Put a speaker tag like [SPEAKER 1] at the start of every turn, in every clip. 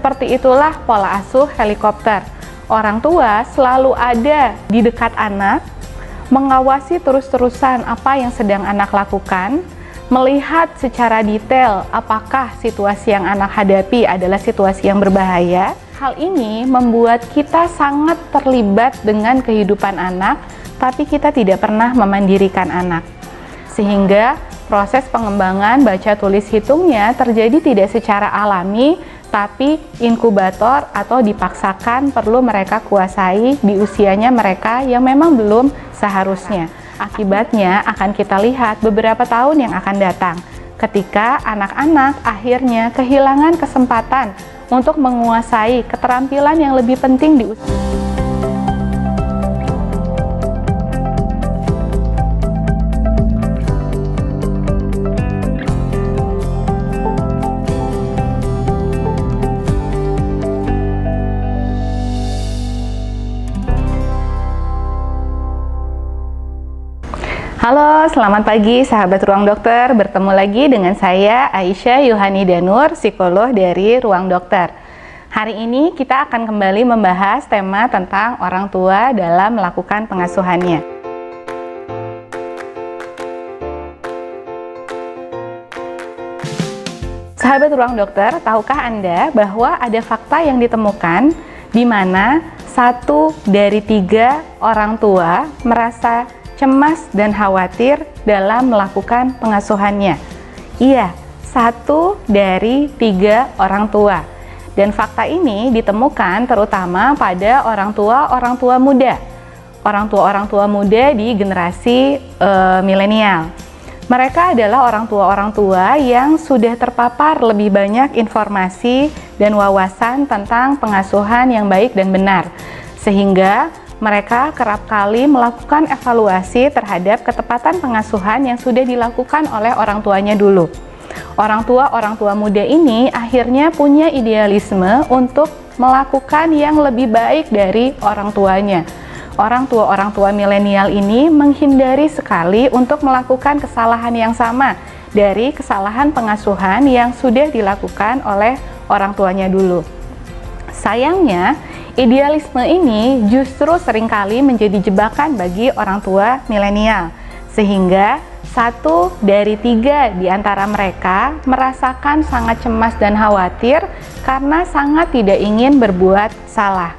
[SPEAKER 1] Seperti itulah pola asuh helikopter. Orang tua selalu ada di dekat anak, mengawasi terus-terusan apa yang sedang anak lakukan, melihat secara detail apakah situasi yang anak hadapi adalah situasi yang berbahaya. Hal ini membuat kita sangat terlibat dengan kehidupan anak, tapi kita tidak pernah memandirikan anak. Sehingga proses pengembangan baca tulis hitungnya terjadi tidak secara alami, tapi inkubator atau dipaksakan perlu mereka kuasai di usianya mereka yang memang belum seharusnya. Akibatnya akan kita lihat beberapa tahun yang akan datang, ketika anak-anak akhirnya kehilangan kesempatan untuk menguasai keterampilan yang lebih penting di usia. Halo, selamat pagi sahabat Ruang Dokter. Bertemu lagi dengan saya Aisyah Yuhani Danur, psikolog dari Ruang Dokter. Hari ini kita akan kembali membahas tema tentang orang tua dalam melakukan pengasuhannya. Sahabat Ruang Dokter, tahukah Anda bahwa ada fakta yang ditemukan di mana 1 dari 3 orang tua merasa cemas dan khawatir dalam melakukan pengasuhannya? Iya, 1 dari 3 orang tua. Dan fakta ini ditemukan terutama pada orang tua muda. Orang tua muda di generasi milenial. Mereka adalah orang tua yang sudah terpapar lebih banyak informasi dan wawasan tentang pengasuhan yang baik dan benar. Sehingga mereka kerap kali melakukan evaluasi terhadap ketepatan pengasuhan yang sudah dilakukan oleh orang tuanya dulu. Orang tua muda ini akhirnya punya idealisme untuk melakukan yang lebih baik dari orang tuanya. Orang tua milenial ini menghindari sekali untuk melakukan kesalahan yang sama dari kesalahan pengasuhan yang sudah dilakukan oleh orang tuanya dulu. Sayangnya, idealisme ini justru seringkali menjadi jebakan bagi orang tua milenial, sehingga 1 dari 3 di antara mereka merasakan sangat cemas dan khawatir karena sangat tidak ingin berbuat salah.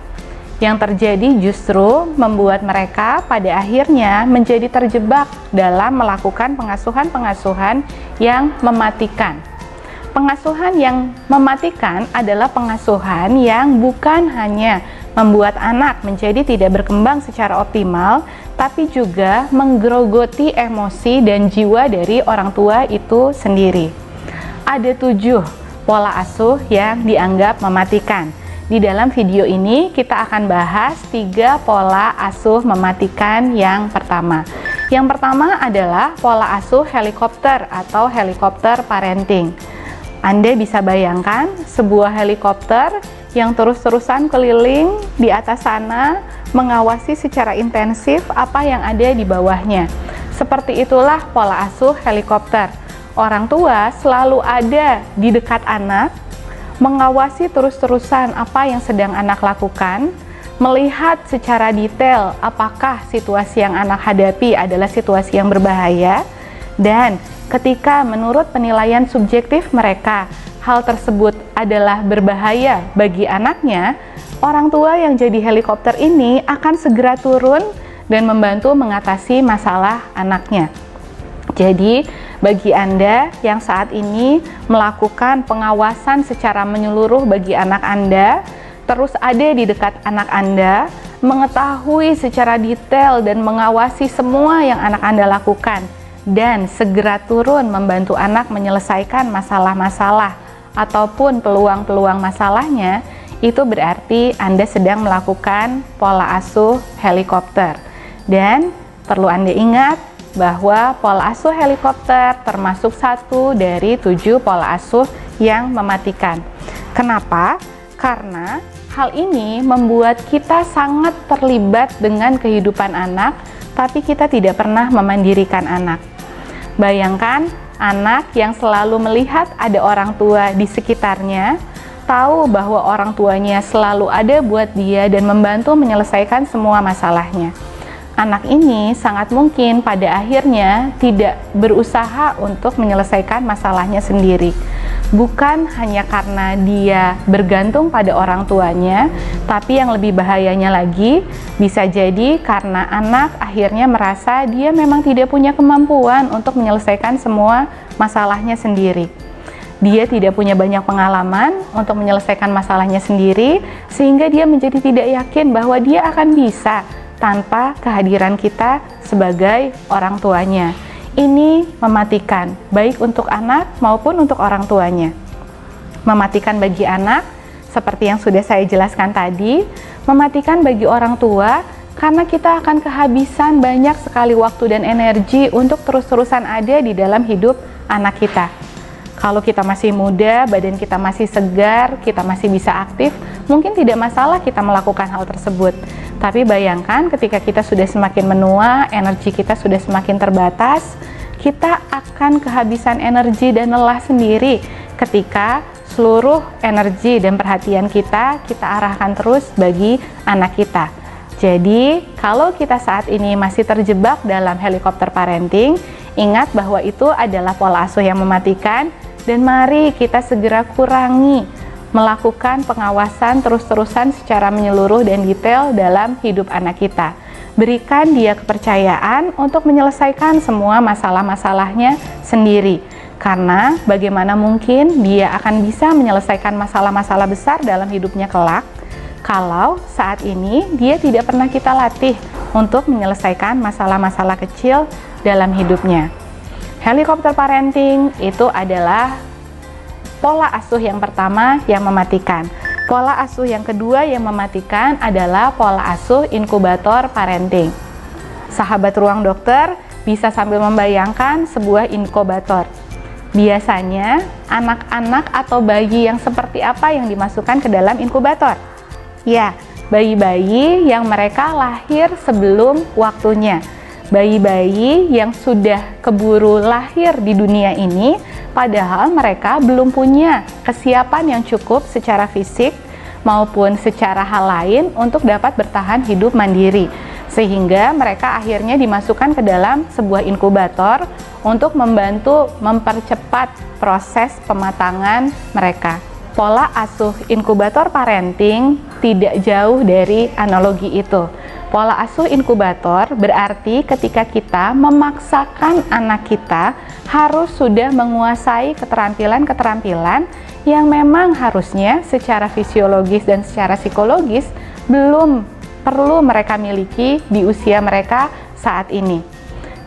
[SPEAKER 1] Yang terjadi justru membuat mereka pada akhirnya menjadi terjebak dalam melakukan pengasuhan-pengasuhan yang mematikan. Pengasuhan yang mematikan adalah pengasuhan yang bukan hanya membuat anak menjadi tidak berkembang secara optimal, tapi juga menggerogoti emosi dan jiwa dari orang tua itu sendiri. Ada 7 pola asuh yang dianggap mematikan. Di dalam video ini kita akan bahas 3 pola asuh mematikan yang pertama. Yang pertama adalah pola asuh helikopter atau helikopter parenting. Anda bisa bayangkan sebuah helikopter yang terus-terusan keliling di atas sana, mengawasi secara intensif apa yang ada di bawahnya. Seperti itulah pola asuh helikopter. Orang tua selalu ada di dekat anak, mengawasi terus-terusan apa yang sedang anak lakukan, melihat secara detail apakah situasi yang anak hadapi adalah situasi yang berbahaya, dan ketika menurut penilaian subjektif mereka hal tersebut adalah berbahaya bagi anaknya, orang tua yang jadi helikopter ini akan segera turun dan membantu mengatasi masalah anaknya. Jadi, bagi Anda yang saat ini melakukan pengawasan secara menyeluruh bagi anak Anda, terus ada di dekat anak Anda, mengetahui secara detail dan mengawasi semua yang anak Anda lakukan, dan segera turun membantu anak menyelesaikan masalah-masalah ataupun peluang-peluang masalahnya, itu berarti Anda sedang melakukan pola asuh helikopter. Dan perlu Anda ingat bahwa pola asuh helikopter termasuk 1 dari 7 pola asuh yang mematikan. Kenapa? Karena hal ini membuat kita sangat terlibat dengan kehidupan anak, tapi kita tidak pernah memandirikan anak. Bayangkan anak yang selalu melihat ada orang tua di sekitarnya, tahu bahwa orang tuanya selalu ada buat dia dan membantu menyelesaikan semua masalahnya. Anak ini sangat mungkin pada akhirnya tidak berusaha untuk menyelesaikan masalahnya sendiri. Bukan hanya karena dia bergantung pada orang tuanya, tapi yang lebih bahayanya lagi, bisa jadi karena anak akhirnya merasa dia memang tidak punya kemampuan untuk menyelesaikan semua masalahnya sendiri. Dia tidak punya banyak pengalaman untuk menyelesaikan masalahnya sendiri, sehingga dia menjadi tidak yakin bahwa dia akan bisa tanpa kehadiran kita sebagai orang tuanya. Ini mematikan, baik untuk anak maupun untuk orang tuanya. Mematikan bagi anak, seperti yang sudah saya jelaskan tadi, mematikan bagi orang tua, karena kita akan kehabisan banyak sekali waktu dan energi untuk terus-terusan ada di dalam hidup anak kita. Kalau kita masih muda, badan kita masih segar, kita masih bisa aktif, mungkin tidak masalah kita melakukan hal tersebut. Tapi bayangkan ketika kita sudah semakin menua, energi kita sudah semakin terbatas, kita akan kehabisan energi dan lelah sendiri ketika seluruh energi dan perhatian kita arahkan terus bagi anak kita. Jadi, kalau kita saat ini masih terjebak dalam helikopter parenting, ingat bahwa itu adalah pola asuh yang mematikan, dan mari kita segera kurangi melakukan pengawasan terus-terusan secara menyeluruh dan detail dalam hidup anak kita. Berikan dia kepercayaan untuk menyelesaikan semua masalah-masalahnya sendiri. Karena bagaimana mungkin dia akan bisa menyelesaikan masalah-masalah besar dalam hidupnya kelak kalau saat ini dia tidak pernah kita latih untuk menyelesaikan masalah-masalah kecil dalam hidupnya. Helikopter parenting itu adalah pola asuh yang pertama yang mematikan. Pola asuh yang kedua yang mematikan adalah pola asuh inkubator parenting. Sahabat ruang dokter bisa sambil membayangkan sebuah inkubator. Biasanya anak-anak atau bayi yang seperti apa yang dimasukkan ke dalam inkubator? Ya, bayi-bayi yang mereka lahir sebelum waktunya. Bayi-bayi yang sudah keburu lahir di dunia ini, padahal mereka belum punya kesiapan yang cukup secara fisik maupun secara hal lain untuk dapat bertahan hidup mandiri. Sehingga mereka akhirnya dimasukkan ke dalam sebuah inkubator untuk membantu mempercepat proses pematangan mereka. Pola asuh inkubator parenting tidak jauh dari analogi itu. Pola asuh inkubator berarti ketika kita memaksakan anak kita harus sudah menguasai keterampilan-keterampilan yang memang harusnya secara fisiologis dan secara psikologis belum perlu mereka miliki di usia mereka saat ini.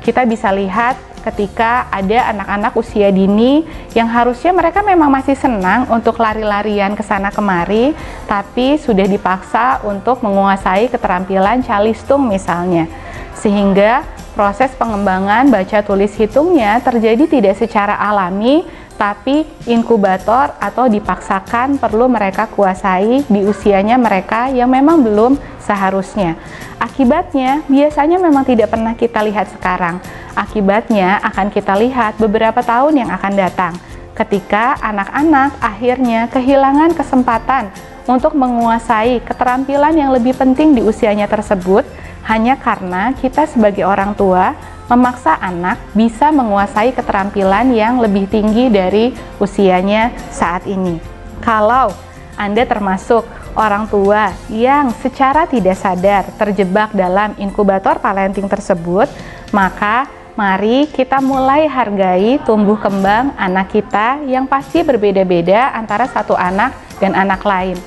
[SPEAKER 1] Kita bisa lihat ketika ada anak-anak usia dini yang harusnya mereka memang masih senang untuk lari-larian ke sana kemari, tapi sudah dipaksa untuk menguasai keterampilan calistung misalnya. Sehingga proses pengembangan baca tulis hitungnya terjadi tidak secara alami, tapi inkubator atau dipaksakan perlu mereka kuasai di usianya mereka yang memang belum seharusnya. Akibatnya biasanya memang tidak pernah kita lihat sekarang. Akibatnya akan kita lihat beberapa tahun yang akan datang ketika anak-anak akhirnya kehilangan kesempatan untuk menguasai keterampilan yang lebih penting di usianya tersebut hanya karena kita sebagai orang tua memaksa anak bisa menguasai keterampilan yang lebih tinggi dari usianya saat ini. Kalau Anda termasuk orang tua yang secara tidak sadar terjebak dalam inkubator parenting tersebut, maka mari kita mulai hargai tumbuh kembang anak kita yang pasti berbeda-beda antara satu anak dan anak lain.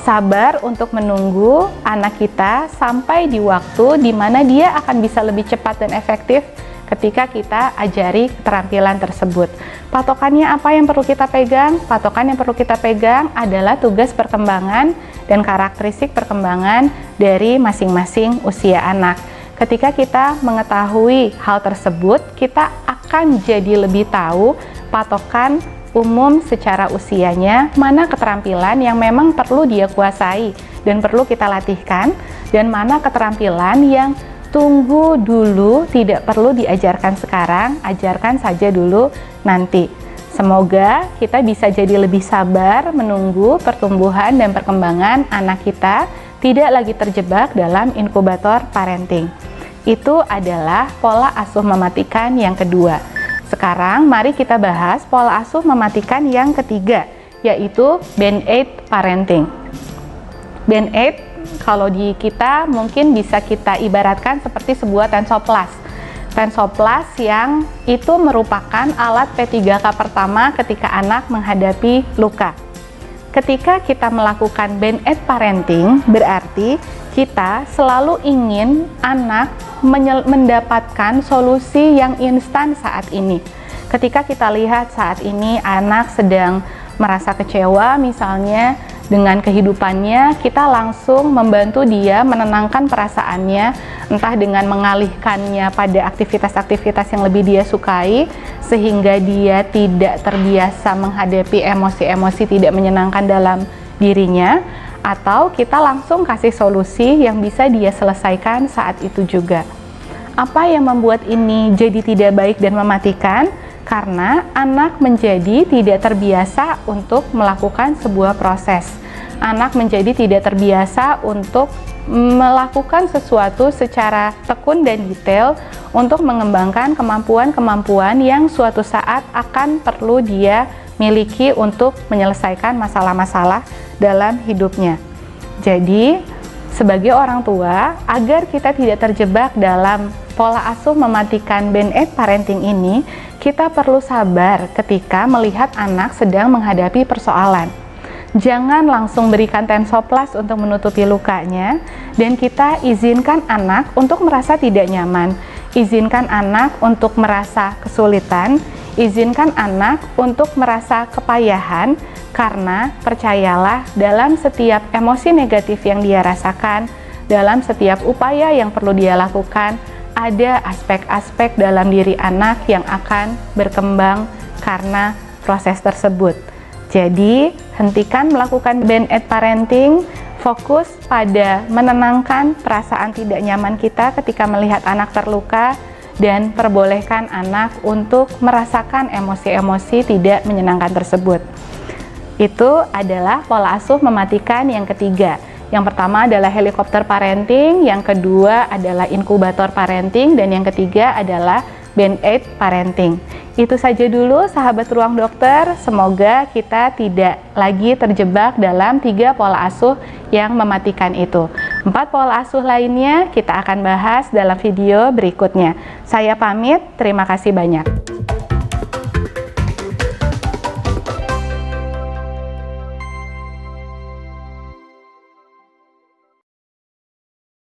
[SPEAKER 1] Sabar untuk menunggu anak kita sampai di waktu di mana dia akan bisa lebih cepat dan efektif ketika kita ajari keterampilan tersebut. Patokannya apa yang perlu kita pegang? Patokan yang perlu kita pegang adalah tugas perkembangan dan karakteristik perkembangan dari masing-masing usia anak. Ketika kita mengetahui hal tersebut, kita akan jadi lebih tahu patokan umum secara usianya, mana keterampilan yang memang perlu dia kuasai dan perlu kita latihkan, dan mana keterampilan yang tunggu dulu, tidak perlu diajarkan sekarang, ajarkan saja dulu nanti. Semoga kita bisa jadi lebih sabar menunggu pertumbuhan dan perkembangan anak kita tidak lagi terjebak dalam inkubator parenting. Itu adalah pola asuh mematikan yang kedua. Sekarang mari kita bahas pola asuh mematikan yang ketiga, yaitu Band-Aid parenting. Band-Aid kalau di kita mungkin bisa kita ibaratkan seperti sebuah Tensoplast. Tensoplast yang itu merupakan alat P3K pertama ketika anak menghadapi luka. Ketika kita melakukan Band-Aid parenting, berarti kita selalu ingin anak mendapatkan solusi yang instan saat ini. Ketika kita lihat saat ini anak sedang merasa kecewa misalnya dengan kehidupannya, kita langsung membantu dia menenangkan perasaannya, entah dengan mengalihkannya pada aktivitas-aktivitas yang lebih dia sukai, sehingga dia tidak terbiasa menghadapi emosi-emosi tidak menyenangkan dalam dirinya, atau kita langsung kasih solusi yang bisa dia selesaikan saat itu juga. Apa yang membuat ini jadi tidak baik dan mematikan? Karena anak menjadi tidak terbiasa untuk melakukan sebuah proses. Anak menjadi tidak terbiasa untuk melakukan sesuatu secara tekun dan detail untuk mengembangkan kemampuan-kemampuan yang suatu saat akan perlu dia miliki untuk menyelesaikan masalah-masalah dalam hidupnya. Jadi, sebagai orang tua, agar kita tidak terjebak dalam pola asuh mematikan Band-Aid parenting ini, kita perlu sabar ketika melihat anak sedang menghadapi persoalan. Jangan langsung berikan Tensoplast untuk menutupi lukanya, dan kita izinkan anak untuk merasa tidak nyaman, izinkan anak untuk merasa kesulitan, izinkan anak untuk merasa kepayahan, karena percayalah dalam setiap emosi negatif yang dia rasakan, dalam setiap upaya yang perlu dia lakukan, ada aspek-aspek dalam diri anak yang akan berkembang karena proses tersebut. Jadi, hentikan melakukan Band-Aid parenting, fokus pada menenangkan perasaan tidak nyaman kita ketika melihat anak terluka, dan perbolehkan anak untuk merasakan emosi-emosi tidak menyenangkan tersebut. Itu adalah pola asuh mematikan yang ketiga. Yang pertama adalah helikopter parenting, yang kedua adalah inkubator parenting, dan yang ketiga adalah Band-Aid parenting. Itu saja dulu sahabat Ruang Dokter, semoga kita tidak lagi terjebak dalam 3 pola asuh yang mematikan itu. 4 pola asuh lainnya kita akan bahas dalam video berikutnya. Saya pamit, terima kasih banyak.